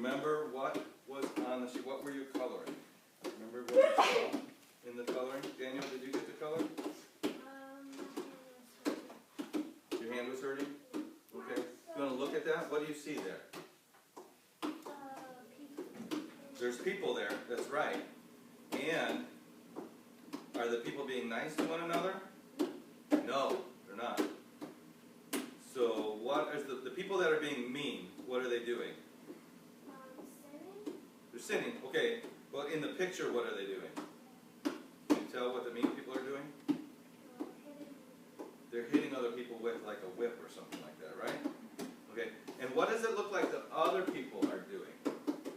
remember what was on the sheet? What were you coloring? Remember what you saw in the coloring? Daniel, did you get the color? Your hand was hurting? Okay. You want to look at that? What do you see there? There's people there, that's right. And are the people being nice to one another? No, they're not. So what is the people that are being mean, what are they doing? Sinning. They're sinning. Okay, but in the picture, what are they doing? Can you tell what the mean people are doing? They're hitting other people with like a whip or something like that, right? Okay, and what does it look like the other people are doing?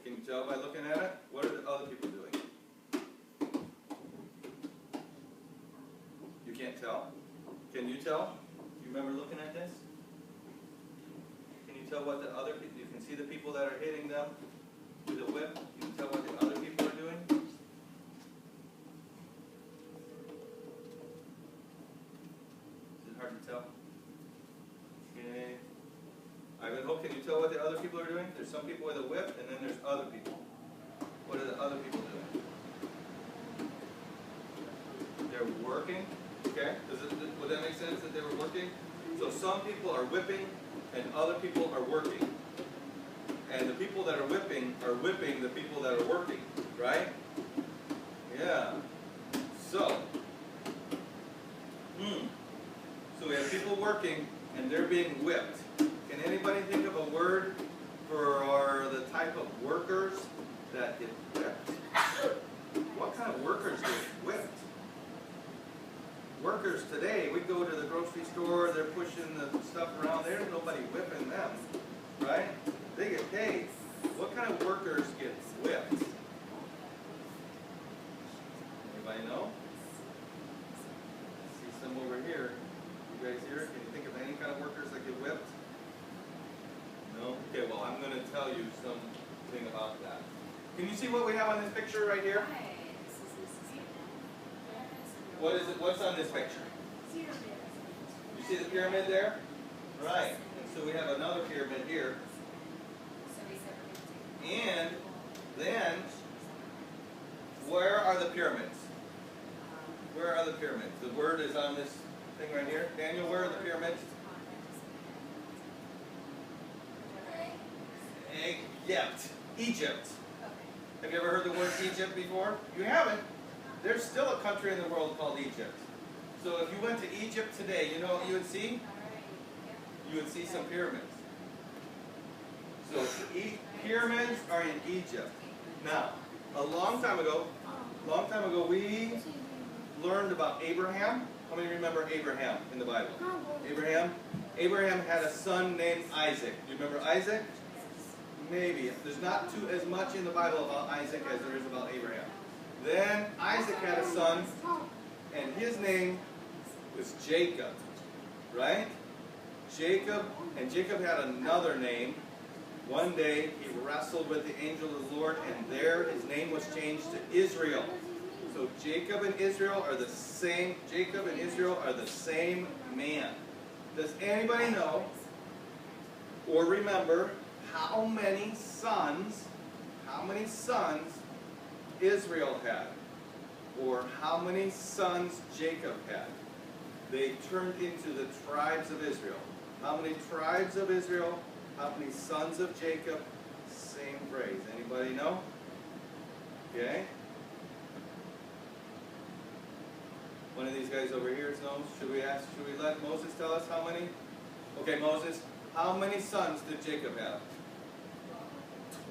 Can you tell by looking at it? What are the other people doing? You can't tell? Can you tell? Do you remember looking at this? Can you tell what the other people, you can see the people that are hitting them with a whip? You can tell what the other people are doing? Is it hard to tell? Okay. Ivanhoe, can you tell what the other people are doing? There's some people with a whip, and then there's other people. What are the other people doing? They're working. Okay? Would that make sense that they were working? So some people are whipping, and other people are working. And the people that are whipping the people that are working. Right? Yeah. So we have people working, and they're being whipped. Can anybody think of a word for the type of workers that get whipped? What kind of workers get whipped? Workers today, we go to the grocery store, they're pushing the stuff around, there's nobody whipping them, right? They get paid. What kind of workers get whipped? Anybody know? I see some over here. You guys here? Can you think of any kind of workers that get whipped? No? Okay, well, I'm going to tell you something about that. Can you see what we have on this picture right here? What is it? What's on this picture? You see the pyramid there? Right. And so we have another pyramid here. And then, where are the pyramids? Where are the pyramids? The word is on this thing right here. Daniel, where are the pyramids? Egypt. Have you ever heard the word Egypt before? You haven't? There's still a country in the world called Egypt. So if you went to Egypt today, you know what you would see? You would see some pyramids. So pyramids are in Egypt. Now, a long time ago, we learned about Abraham. How many remember Abraham in the Bible? Abraham had a son named Isaac. Do you remember Isaac? Maybe. There's not as much in the Bible about Isaac as there is about Abraham. Then Isaac had a son, and his name was Jacob. Right? Jacob had another name. One day he wrestled with the angel of the Lord, and there his name was changed to Israel. So Jacob and Israel are the same. Jacob and Israel are the same man. Does anybody know or remember how many sons Israel had? Or how many sons Jacob had? They turned into the tribes of Israel. How many tribes of Israel? How many sons of Jacob? Same phrase. Anybody know? Okay. One of these guys over here knows. Should we let Moses tell us how many? Okay, Moses, how many sons did Jacob have?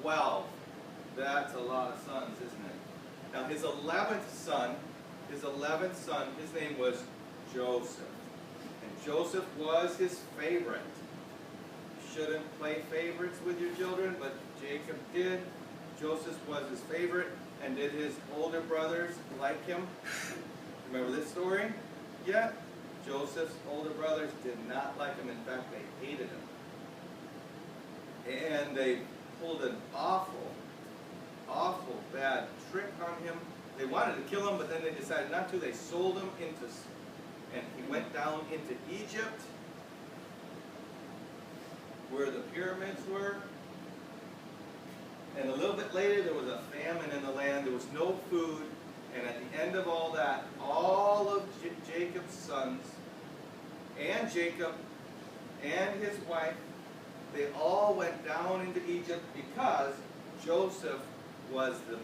12. That's a lot of sons, isn't it? Now his 11th son, his name was Joseph. And Joseph was his favorite. You shouldn't play favorites with your children, but Jacob did. Joseph was his favorite. And did his older brothers like him? Remember this story? Yeah. Joseph's older brothers did not like him. In fact, they hated him. And they pulled an awful bad trick on him. They wanted to kill him, but then they decided not to. They sold him and he went down into Egypt, where the pyramids were. bit later, there was a famine in the land. There was no food. And at the end of all that, all of Jacob's sons and Jacob and his wife, they all went down into Egypt because Joseph was the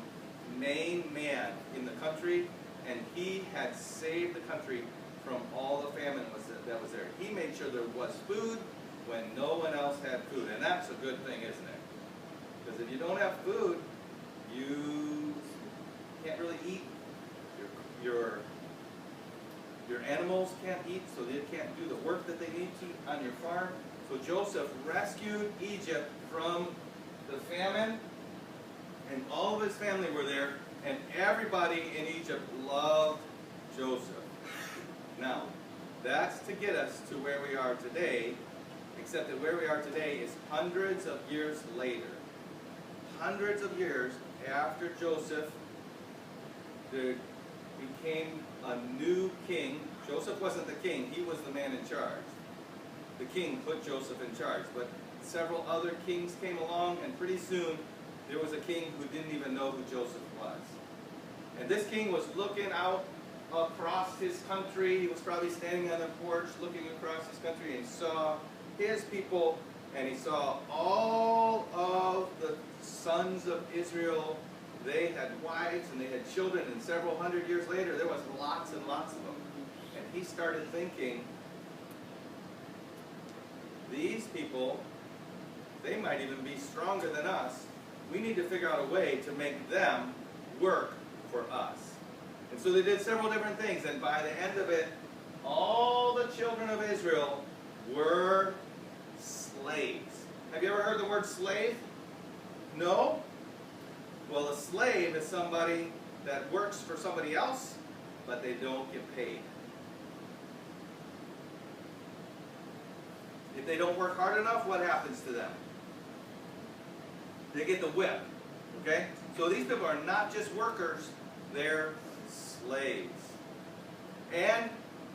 main man in the country, and he had saved the country from all the famine that was there. He made sure there was food when no one else had food, and that's a good thing, isn't it? Because if you don't have food, you can't really eat. Your animals can't eat, so they can't do the work that they need to on your farm. So Joseph rescued Egypt from the famine, and all of his family were there, and everybody in Egypt loved Joseph. Now, that's to get us to where we are today, except that where we are today is hundreds of years later. Hundreds of years after Joseph, there became a new king. Joseph wasn't the king, he was the man in charge. The king put Joseph in charge, but several other kings came along, and pretty soon there was a king who didn't even know who Joseph was. And this king was looking out across his country. He was probably standing on the porch looking across his country, and he saw his people, and he saw all of the sons of Israel. They had wives and they had children, and several hundred years later there was lots and lots of them. And he started thinking, these people, they might even be stronger than us. We need to figure out a way to make them work for us. And so they did several different things, and by the end of it, all the children of Israel were slaves. Have you ever heard the word slave? No? Well, a slave is somebody that works for somebody else, but they don't get paid. If they don't work hard enough, what happens to them? They get the whip. Okay? So these people are not just workers, they're slaves. And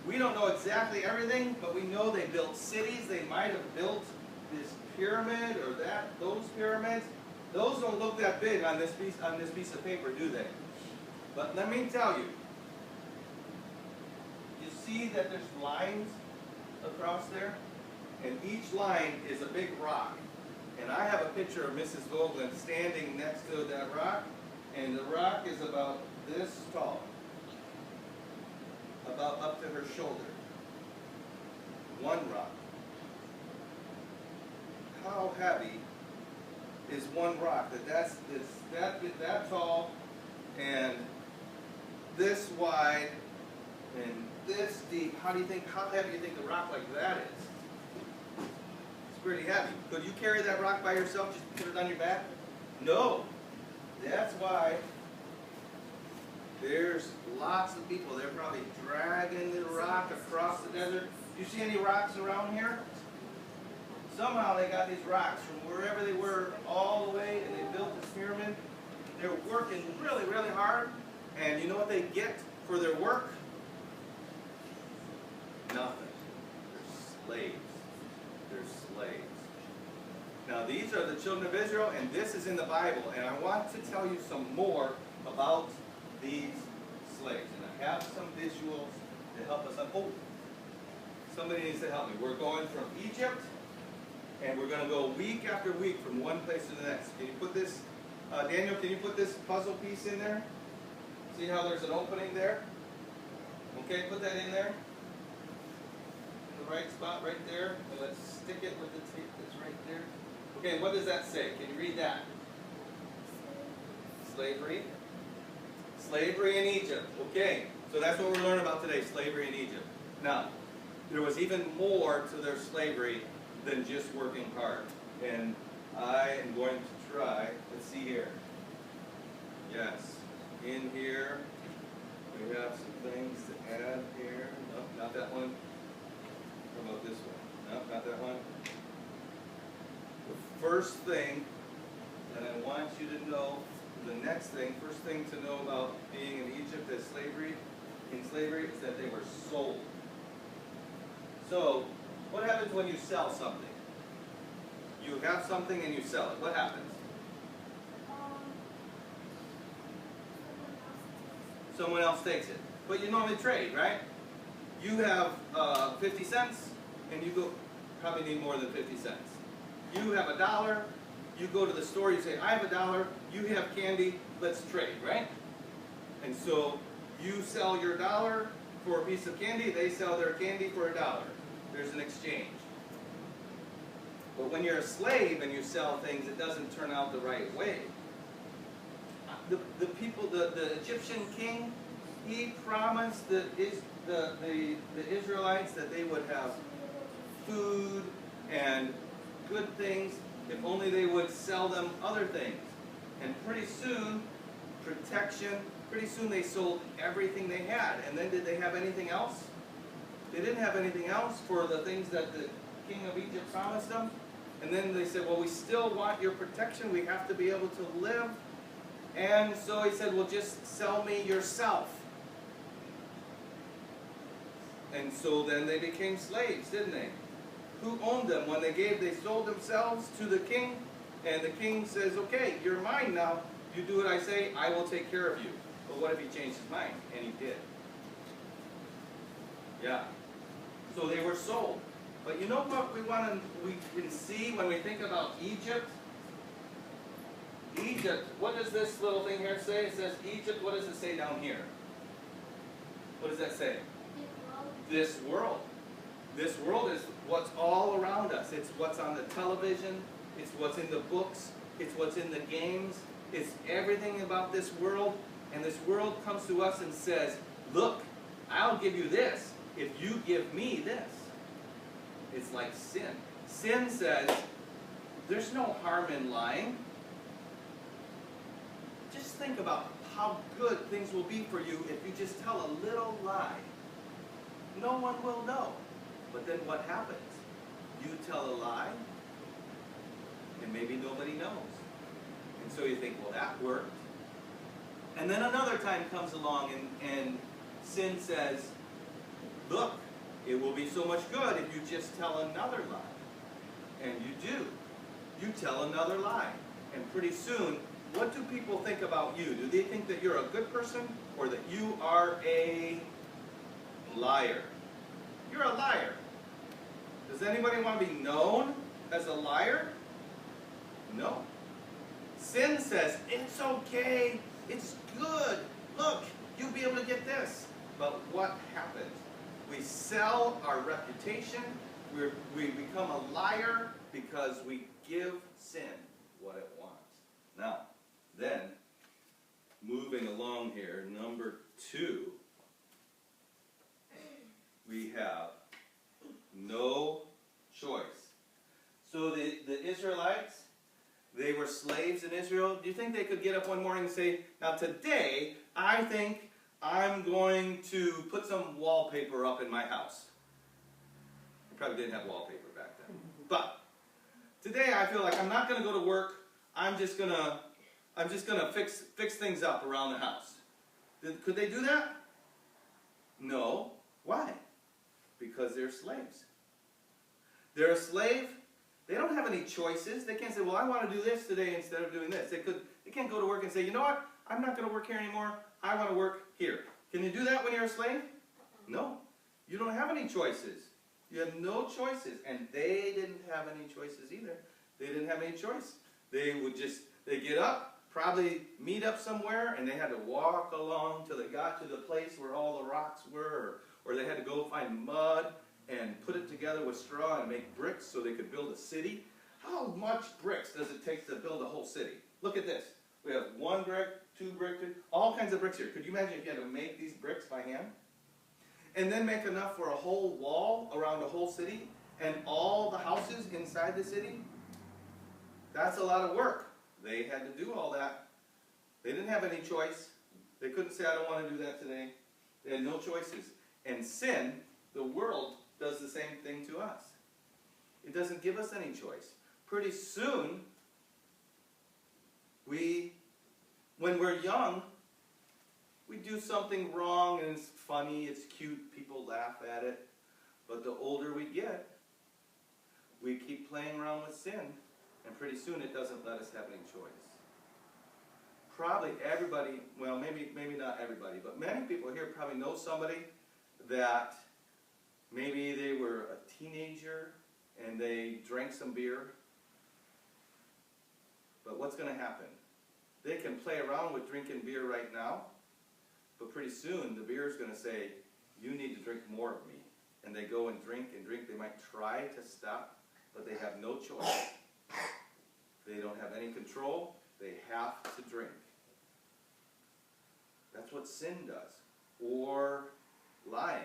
we don't know exactly everything, but we know they built cities. They might have built this pyramid or those pyramids. Those don't look that big on this piece of paper, do they? But let me tell you, you see that there's lines across there? And each line is a big rock. And I have a picture of Mrs. Vogelin standing next to that rock, and the rock is about this tall, about up to her shoulder. One rock. How heavy is one rock? That's that tall, and this wide, and this deep. How heavy do you think the rock like that is? It's pretty heavy. Could you carry that rock by yourself, just put it on your back? No. That's why there's lots of people. They're probably dragging the rock across the desert. You see any rocks around here? Somehow they got these rocks from wherever they were all the way, and they built this pyramid. They're working really, really hard. And you know what they get for their work? Nothing. They're slaves. They're slaves. Now these are the children of Israel, and this is in the Bible. And I want to tell you some more about these slaves. And I have some visuals to help us. Oh, somebody needs to help me. We're going from Egypt, and we're going to go week after week from one place to the next. Can you put this, Daniel, can you put this puzzle piece in there? See how there's an opening there? Okay, put that in there. The right spot right there. And let's stick it with the tape that's right there. Okay, what does that say? Can you read that? Slavery. Slavery in Egypt. Okay, so that's what we're learning about today, slavery in Egypt. Now, there was even more to their slavery than just working hard. And I am going to try, let's see here. Yes, in here, we have some things to add here. Nope, not that one. How about this one? Nope, not that one. The first thing that I want you to know, the next thing, first thing to know about being in Egypt as slavery, is that they were sold. So, what happens when you sell something? You have something and you sell it. What happens? someone else takes it. But you normally trade, right? You have 50 cents, and you go, probably need more than 50 cents. You have $1, you go to the store, you say, I have $1, you have candy, let's trade, right? And so you sell your $1 for a piece of candy, they sell their candy for $1. There's an exchange. But when you're a slave and you sell things, it doesn't turn out the right way. The people, the Egyptian king, he promised the Israelites that they would have food and good things if only they would sell them other things. And pretty soon, protection, pretty soon they sold everything they had. And then did they have anything else? They didn't have anything else for the things that the king of Egypt promised them. And then they said, well, we still want your protection. We have to be able to live. And so he said, well, just sell me yourself. And so then they became slaves, didn't they? Who owned them? When they sold themselves to the king, and the king says, okay, you're mine now. You do what I say, I will take care of you. But what if he changed his mind? And he did. Yeah. So they were sold. But you know what we can see when we think about Egypt? Egypt, what does this little thing here say? It says Egypt, what does it say down here? What does that say? This world. This world is what's all around us. It's what's on the television. It's what's in the books. It's what's in the games. It's everything about this world. And this world comes to us and says, look, I'll give you this if you give me this. It's like sin. Sin says, there's no harm in lying. Just think about how good things will be for you if you just tell a little lie. No one will know. But then what happens? You tell a lie, and maybe nobody knows. And so you think, well, that worked. And then another time comes along and sin says, look, it will be so much good if you just tell another lie. And you do. You tell another lie. And pretty soon, what do people think about you? Do they think that you're a good person or that you are a liar? You're a liar. Does anybody want to be known as a liar? No. Sin says, it's okay, it's good, look, you'll be able to get this. But what happens? We sell our reputation, we become a liar because we give sin what it wants. Now, then, moving along here, number 2, we have no choice. So the Israelites, they were slaves in Israel. Do you think they could get up one morning and say, now today, I think I'm going to put some wallpaper up in my house? They probably didn't have wallpaper back then. But today I feel like I'm not going to go to work. I'm just gonna fix things up around the house. Could they do that? No. Why? Because they're slaves. They're a slave. They don't have any choices. They can't say, well, I want to do this today instead of doing this. They can't go to work and say, you know what? I'm not going to work here anymore. I want to work here. Can you do that when you're a slave? No. You don't have any choices. You have no choices. And they didn't have any choices either. They didn't have any choice. They get up, probably meet up somewhere, and they had to walk along till they got to the place where all the rocks were, or they had to go find mud and put it together with straw and make bricks so they could build a city. How much bricks does it take to build a whole city? Look at this. We have 1 brick, 2 bricks, all kinds of bricks here. Could you imagine if you had to make these bricks by hand? And then make enough for a whole wall around a whole city and all the houses inside the city? That's a lot of work. They had to do all that. They didn't have any choice. They couldn't say, I don't want to do that today. They had no choices. And sin, the world, does the same thing to us. It doesn't give us any choice. Pretty soon, when we're young, we do something wrong and it's funny, it's cute, people laugh at it. But the older we get, we keep playing around with sin, and pretty soon it doesn't let us have any choice. probably everybody, well, maybe not everybody, but many people here probably know somebody that maybe they were a teenager and they drank some beer. But what's going to happen? They can play around with drinking beer right now, but pretty soon the beer is going to say, you need to drink more of me. And they go and drink and drink. They might try to stop, but they have no choice. They don't have any control. They have to drink. That's what sin does. Or lying.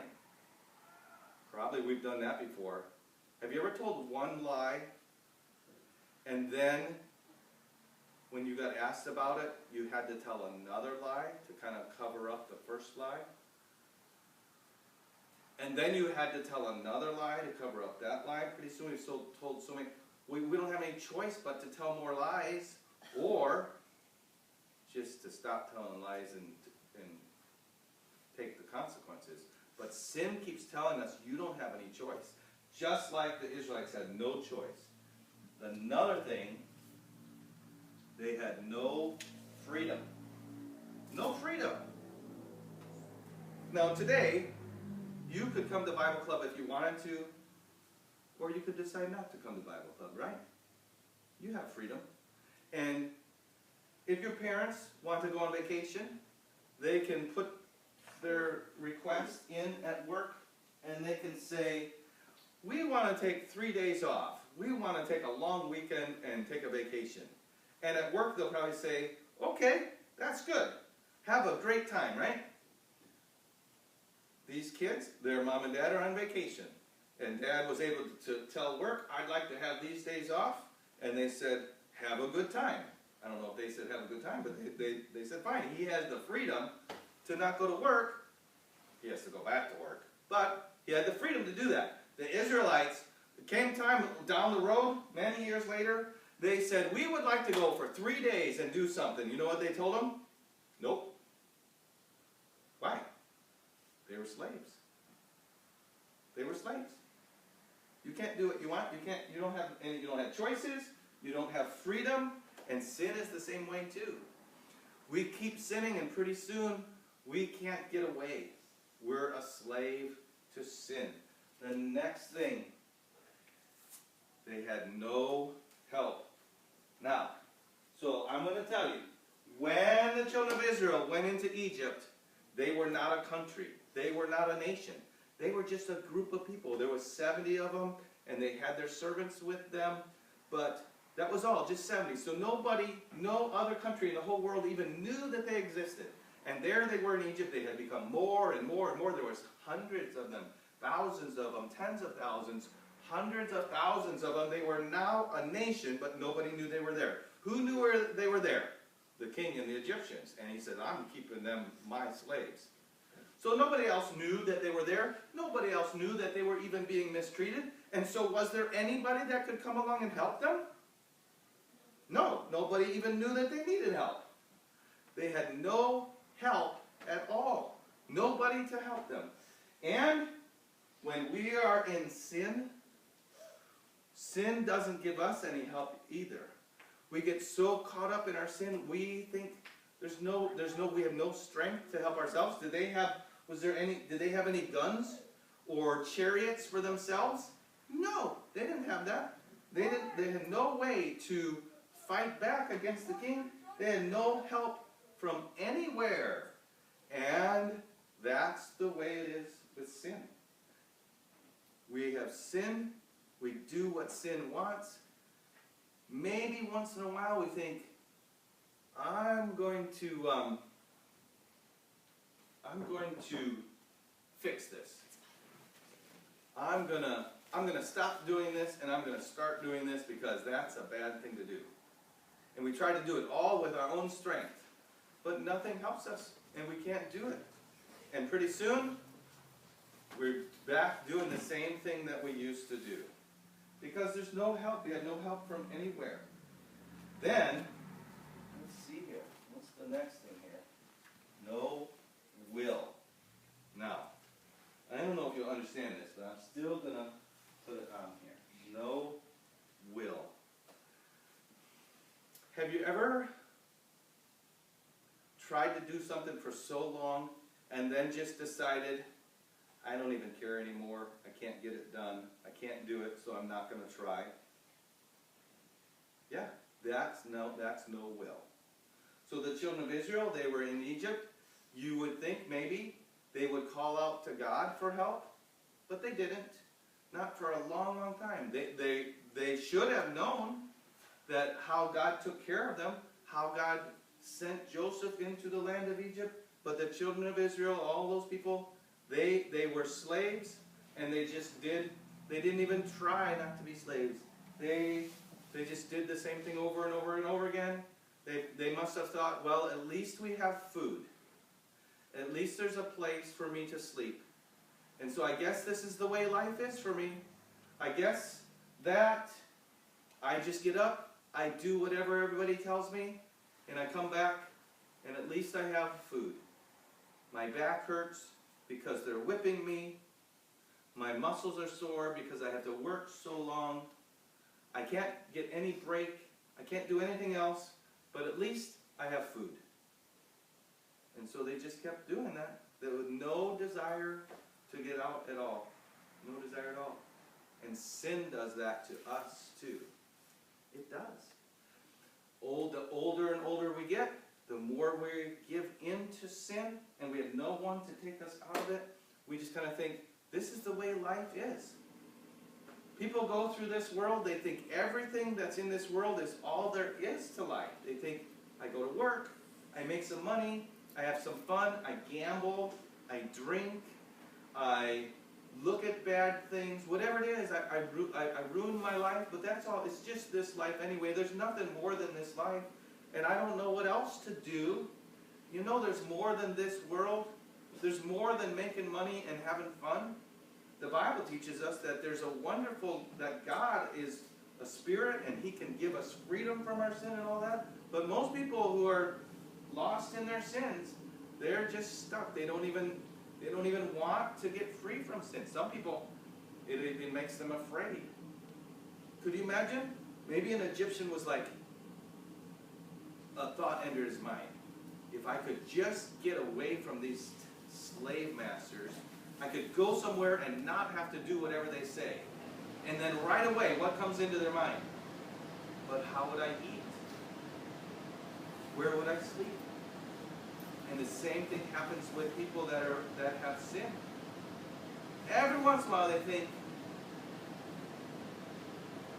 Probably we've done that before. Have you ever told one lie and then when you got asked about it, you had to tell another lie to kind of cover up the first lie? And then you had to tell another lie to cover up that lie. Pretty soon we've told so many. We don't have any choice but to tell more lies, or just to stop telling lies and take the consequences. But sin keeps telling us you don't have any choice. Just like the Israelites had no choice. Another thing, they had no freedom. No freedom. Now today, you could come to Bible Club if you wanted to, or you could decide not to come to Bible Club, right? You have freedom. And if your parents want to go on vacation, they can put their request in at work, and they can say, we want to take 3 days off. We want to take a long weekend and take a vacation. And at work they'll probably say, okay, that's good. Have a great time, right? These kids, their mom and dad are on vacation. And dad was able to tell work, I'd like to have these days off. And they said, have a good time. I don't know if they said have a good time, but they said fine. He has the freedom to not go to work. He has to go back to work. But he had the freedom to do that. The Israelites, it came time down the road, many years later, they said, we would like to go for 3 days and do something. You know what they told them? Nope. Why? They were slaves. They were slaves. You can't do what you want. You don't have choices. You don't have freedom. And sin is the same way too. We keep sinning and pretty soon we can't get away. We're a slave to sin. The next thing, they had no help. Now, so I'm going to tell you, when the children of Israel went into Egypt, they were not a country. They were not a nation. They were just a group of people. There was 70 of them, and they had their servants with them, but that was all, just 70. So nobody, no other country in the whole world even knew that they existed. And there they were in Egypt. They had become more and more and more. There was hundreds of them, thousands of them, tens of thousands, hundreds of thousands of them. They were now a nation, but nobody knew they were there. Who knew they were there? The king and the Egyptians. And he said, I'm keeping them my slaves. So nobody else knew that they were there. Nobody else knew that they were even being mistreated. And so was there anybody that could come along and help them? No, nobody even knew that they needed help. They had no help at all. Nobody to help them. And when we are in sin, sin doesn't give us any help either. We get so caught up in our sin, we think we have no strength to help ourselves. Did they have any guns or chariots for themselves? No, they didn't have that. They had no way to fight back against the king. They had no help from anywhere. And that's the way it is with sin. We have sin. We do what sin wants. Maybe once in a while we think, I'm going to fix this. I'm gonna stop doing this and I'm gonna start doing this because that's a bad thing to do. And we try to do it all with our own strength. But nothing helps us and we can't do it. And pretty soon, we're back doing the same thing that we used to do. Because there's no help. We have no help from anywhere. Then, let's see here. What's the next thing here? No will. Now, I don't know if you'll understand this, but I'm still going to put it on here. No will. Have you ever tried to do something for so long and then just decided, I don't even care anymore. I can't get it done. I can't do it, so I'm not going to try. Yeah, that's no will. So the children of Israel, they were in Egypt. You would think maybe they would call out to God for help, but they didn't. Not for a long, long time. They should have known that how God took care of them, how God sent Joseph into the land of Egypt. But the children of Israel, all those people, they were slaves, and they didn't even try not to be slaves. They just did the same thing over and over and over again. They must have thought, well, at least we have food. At least there's a place for me to sleep. And so I guess this is the way life is for me. I guess that I just get up, I do whatever everybody tells me, and I come back, and at least I have food. My back hurts because they're whipping me. My muscles are sore because I have to work so long. I can't get any break. I can't do anything else, but at least I have food. And so they just kept doing that. There was no desire to get out at all. No desire at all. And sin does that to us too. It does. The older and older we get, the more we give in to sin, and we have no one to take us out of it. We just kind of think, this is the way life is. People go through this world, they think everything that's in this world is all there is to life. They think, I go to work, I make some money, I have some fun, I gamble, I drink, I look at bad things, whatever it is, I ruin my life, but that's all. It's just this life anyway. There's nothing more than this life, and I don't know what else to do. You know, there's more than this world. There's more than making money and having fun. The Bible teaches us that there's that God is a spirit, and He can give us freedom from our sin and all that. But most people who are lost in their sins, they're just stuck. They don't even want to get free from sin. Some people, it makes them afraid. Could you imagine? Maybe an Egyptian was like, a thought entered his mind. If I could just get away from these slave masters, I could go somewhere and not have to do whatever they say. And then right away, what comes into their mind? But how would I eat? Where would I sleep? And the same thing happens with people that have sinned. Every once in a while they think,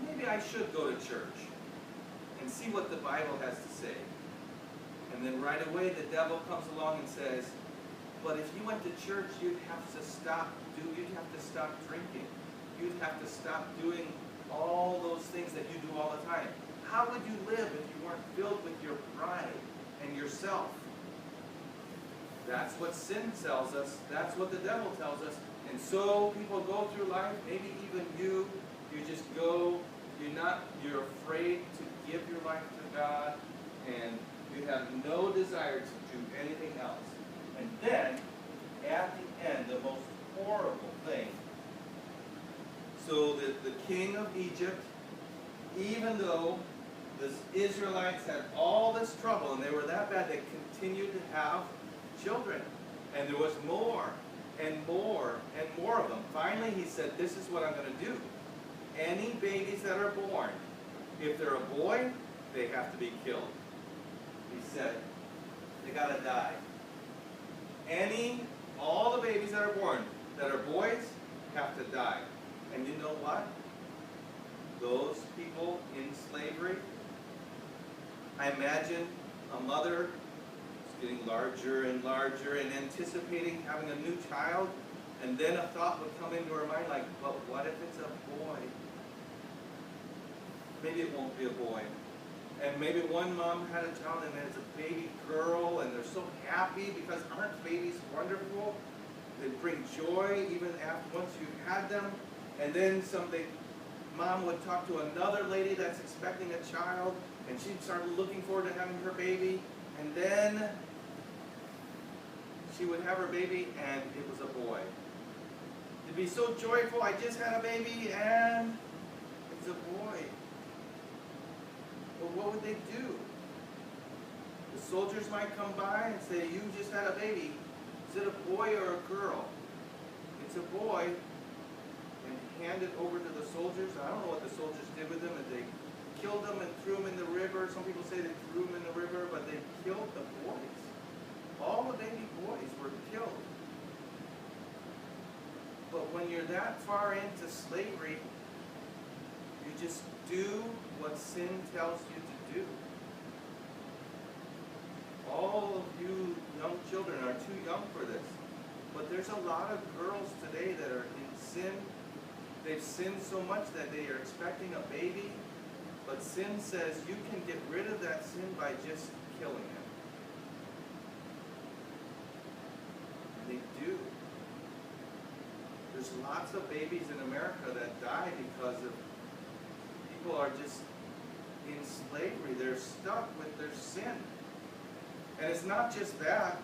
maybe I should go to church and see what the Bible has to say. And then right away the devil comes along and says, but if you went to church, you'd have to stop drinking. You'd have to stop doing all those things that you do all the time. How would you live if you weren't filled with your pride and yourself? That's what sin tells us. That's what the devil tells us. And so people go through life, maybe even you just go, you're afraid to give your life to God, and you have no desire to do anything else. And then, at the end, the most horrible thing. So the king of Egypt, even though the Israelites had all this trouble, and they were that bad, they continued to have children. And there was more and more and more of them. Finally, he said, this is what I'm going to do. Any babies that are born, if they're a boy, they have to be killed. He said, they got to die. All the babies that are born that are boys have to die. And you know what? Those people in slavery, I imagine a mother getting larger and larger and anticipating having a new child, and then a thought would come into her mind like, but what if it's a boy? Maybe it won't be a boy. And maybe one mom had a child and it's a baby girl, and they're so happy because aren't babies wonderful? They bring joy even after once you've had them. And then mom would talk to another lady that's expecting a child, and she'd start looking forward to having her baby. And then she would have her baby, and it was a boy. It'd be so joyful, I just had a baby, and it's a boy. Well, what would they do? The soldiers might come by and say, you just had a baby. Is it a boy or a girl? It's a boy. And hand it over to the soldiers. I don't know what the soldiers did with him. If they killed him and threw him in the river. Some people say they threw him in the river, but they killed the boys. All the baby boys were killed. But when you're that far into slavery, you just do what sin tells you to do. All of you young children are too young for this. But there's a lot of girls today that are in sin. They've sinned so much that they are expecting a baby. But sin says you can get rid of that sin by just killing it. And they do. There's lots of babies in America that die because of people are just in slavery. They're stuck with their sin. And it's not just that.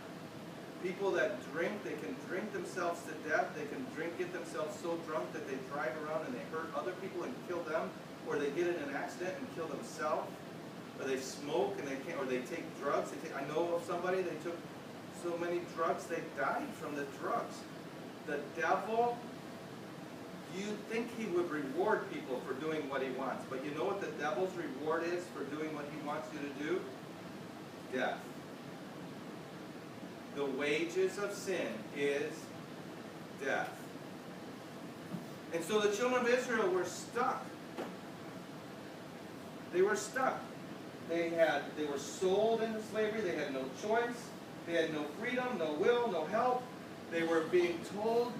People that drink, they can drink themselves to death. They can get themselves so drunk that they drive around and they hurt other people and kill them. Or they get in an accident and kill themselves. Or they smoke and they can't, or they take drugs. I know of somebody, they took so many drugs, they died from the drugs. The devil, you'd think he would reward people for doing what he wants. But you know what the devil's reward is for doing what he wants you to do? Death. The wages of sin is death. And so the children of Israel were stuck. They were stuck. They were sold into slavery. They had no choice. They had no freedom, no will, no help. They were being told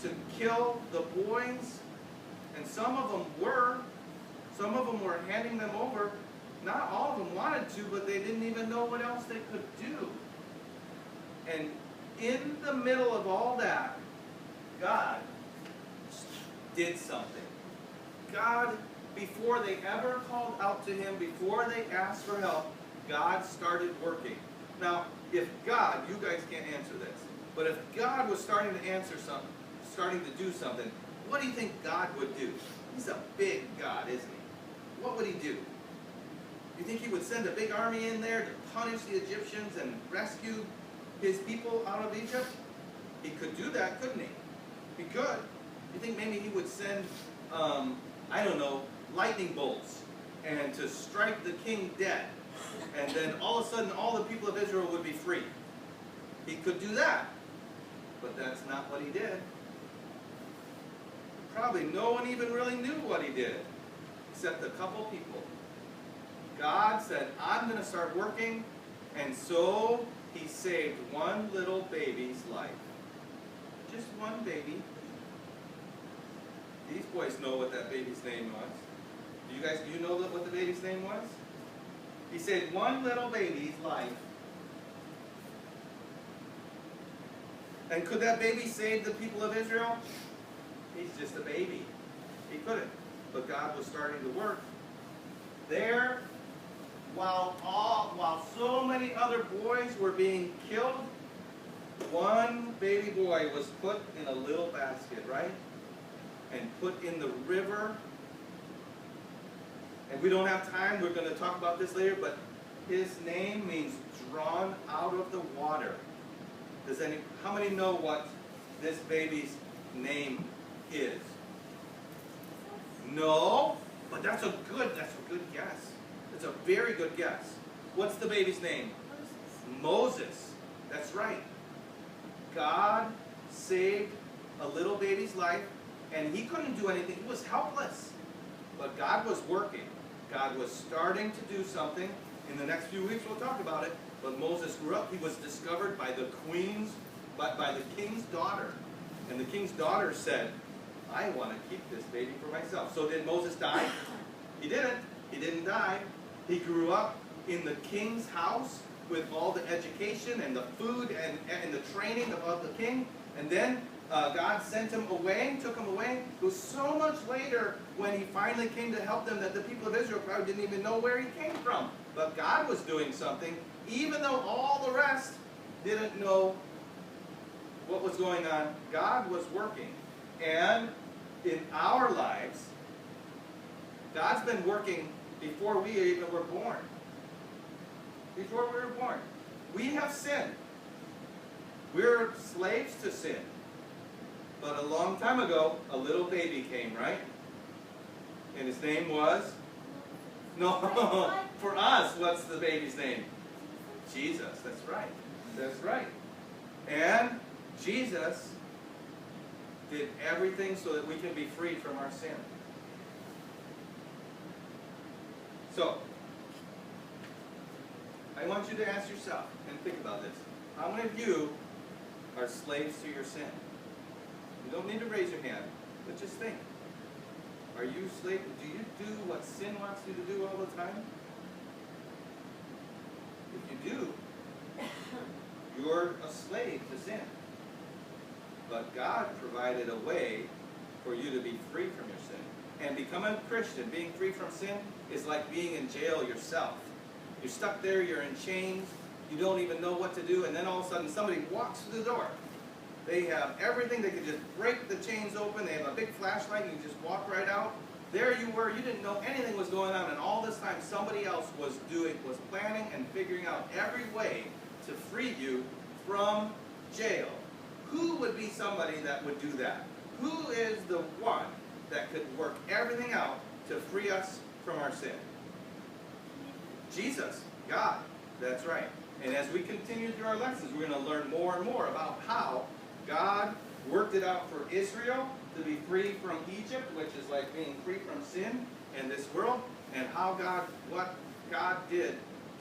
to kill the boys. And some of them were. Some of them were handing them over. Not all of them wanted to, but they didn't even know what else they could do. And in the middle of all that, God did something. God, before they ever called out to Him, before they asked for help, God started working. Now, if God, you guys can't answer this, but if God was starting to do something, what do you think God would do? He's a big God, isn't He? What would He do? You think He would send a big army in there to punish the Egyptians and rescue His people out of Egypt? He could do that, couldn't He? He could. You think maybe He would send, I don't know, lightning bolts and to strike the king dead, and then all of a sudden all the people of Israel would be free? He could do that, but that's not what He did. Probably no one even really knew what He did, except a couple people. God said, I'm going to start working, and so He saved one little baby's life. Just one baby. These boys know what that baby's name was. Do you know what the baby's name was? He saved one little baby's life. And could that baby save the people of Israel? He's just a baby. He couldn't. But God was starting to work. There, while so many other boys were being killed, one baby boy was put in a little basket, right? And put in the river. And we don't have time, we're going to talk about this later, but his name means drawn out of the water. How many know what this baby's name is? No, but that's a good guess. It's a very good guess. What's the baby's name? Moses. That's right. God saved a little baby's life, and he couldn't do anything. He was helpless. But God was working. God was starting to do something. In the next few weeks we'll talk about it. But Moses grew up. He was discovered by the king's daughter. And the king's daughter said, I want to keep this baby for myself. So did Moses die? He didn't. He didn't die. He grew up in the king's house with all the education and the food and the training of the king. And then God sent him away, took him away. It was so much later when he finally came to help them that the people of Israel probably didn't even know where he came from. But God was doing something, even though all the rest didn't know what was going on. God was working. And in our lives, God's been working before we even were born. before we were born. We have sinned. We're slaves to sin. But a long time ago, a little baby came, right? And his name was? No, for us, what's the baby's name? Jesus, that's right. That's right. And Jesus did everything so that we can be freed from our sin. So, I want you to ask yourself and think about this. How many of you are slaves to your sin? You don't need to raise your hand, but just think. Are you slave? Do you do what sin wants you to do all the time? If you do, you're a slave to sin. But God provided a way for you to be free from your sin. And becoming a Christian, being free from sin, is like being in jail yourself. You're stuck there, you're in chains, you don't even know what to do, and then all of a sudden somebody walks through the door. They have everything, they could just break the chains open, they have a big flashlight, and you just walk right out. There you were, you didn't know anything was going on, and all this time somebody else was planning and figuring out every way to free you from jail. Who would be somebody that would do that? Who is the one that could work everything out to free us from our sin? Jesus, God, that's right. And as we continue through our lessons, we're going to learn more and more about how God worked it out for Israel to be free from Egypt, which is like being free from sin in this world, and what God did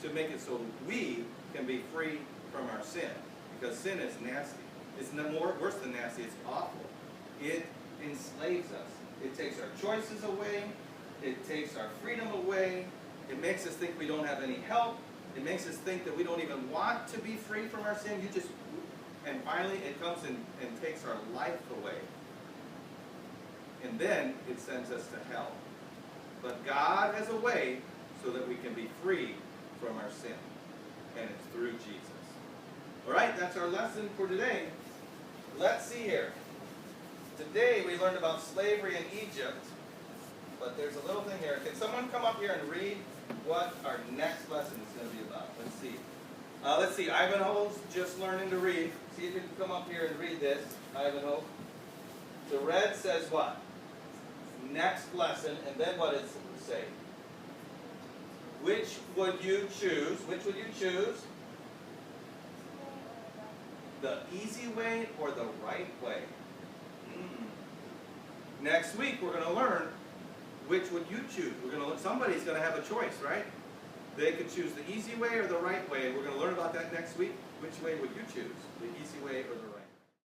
to make it so we can be free from our sin. Because sin is nasty. It's no more worse than nasty, it's awful. It enslaves us. It takes our choices away. It takes our freedom away. It makes us think we don't have any help. It makes us think that we don't even want to be free from our sin. And finally it comes and takes our life away. And then it sends us to hell. But God has a way so that we can be free from our sin. And it's through Jesus. All right, that's our lesson for today. Let's see here. Today we learned about slavery in Egypt. But there's a little thing here. Can someone come up here and read what our next lesson is going to be about? Let's see. Ivanhoe's just learning to read. See if you can come up here and read this. Ivanhoe. The red says what? Next lesson. And then what does it say? Which would you choose? Which would you choose? The easy way or the right way? Next week we're going to learn which would you choose. Somebody's going to have a choice, right? They could choose the easy way or the right way. We're going to learn about that next week. Which way would you choose? The easy way or the right way?